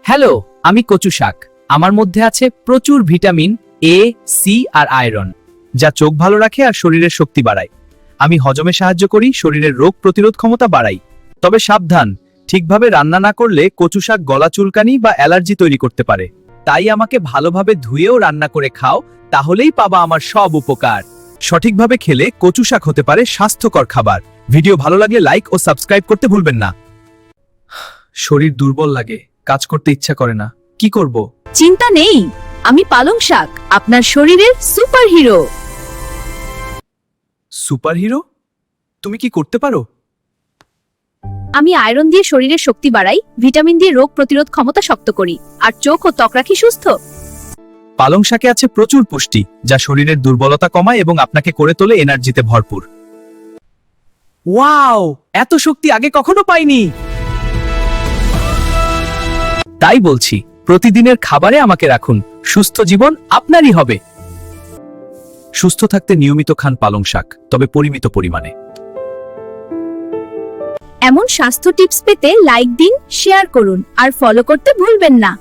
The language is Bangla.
হ্যালো, আমি কচু শাক। আমার মধ্যে আছে প্রচুর ভিটামিন এ, সি আর আয়রন, যা চোখ ভালো রাখে আর শরীরের শক্তি বাড়ায়। আমি হজমে সাহায্য করি, শরীরের রোগ প্রতিরোধ ক্ষমতা বাড়াই। তবে সাবধান, ঠিকভাবে রান্না না করলে কচু শাক গলা চুলকানি বা অ্যালার্জি তৈরি করতে পারে। তাই আমাকে ভালোভাবে ধুয়েও রান্না করে খাও, তাহলেই পাবা আমার সব উপকার। সঠিকভাবে খেলে কচু শাক হতে পারে স্বাস্থ্যকর খাবার। ভিডিও ভালো লাগলে লাইক ও সাবস্ক্রাইব করতে ভুলবেন না। শরীর দুর্বল লাগে, কাজ করতে ইচ্ছা করে না, কি করব? চিন্তা নেই, আমি পালং শাক, আপনার শরীরের সুপারহিরো। সুপারহিরো? তুমি কি করতে পারো? আমি আয়রন দিয়ে শরীরের শক্তি বাড়াই, ভিটামিন দিয়ে রোগ প্রতিরোধ ক্ষমতা শক্ত করি, আর চোখ ও ত্বক রাখি সুস্থ। পালং শাকে আছে প্রচুর পুষ্টি, যা শরীরের দুর্বলতা কমায় এবং আপনাকে করে তোলে এনার্জিতে ভরপুর। ওয়াও, এত শক্তি আগে কখনো পাইনি। তাই বলছি, প্রতিদিনের খাবারে আমাকে রাখুন, সুস্থ জীবন আপনারই হবে। সুস্থ থাকতে নিয়মিত খান পালং শাক, তবে পরিমিত পরিমাণে। এমন স্বাস্থ্য টিপস পেতে লাইক দিন, শেয়ার করুন আর ফলো করতে ভুলবেন না।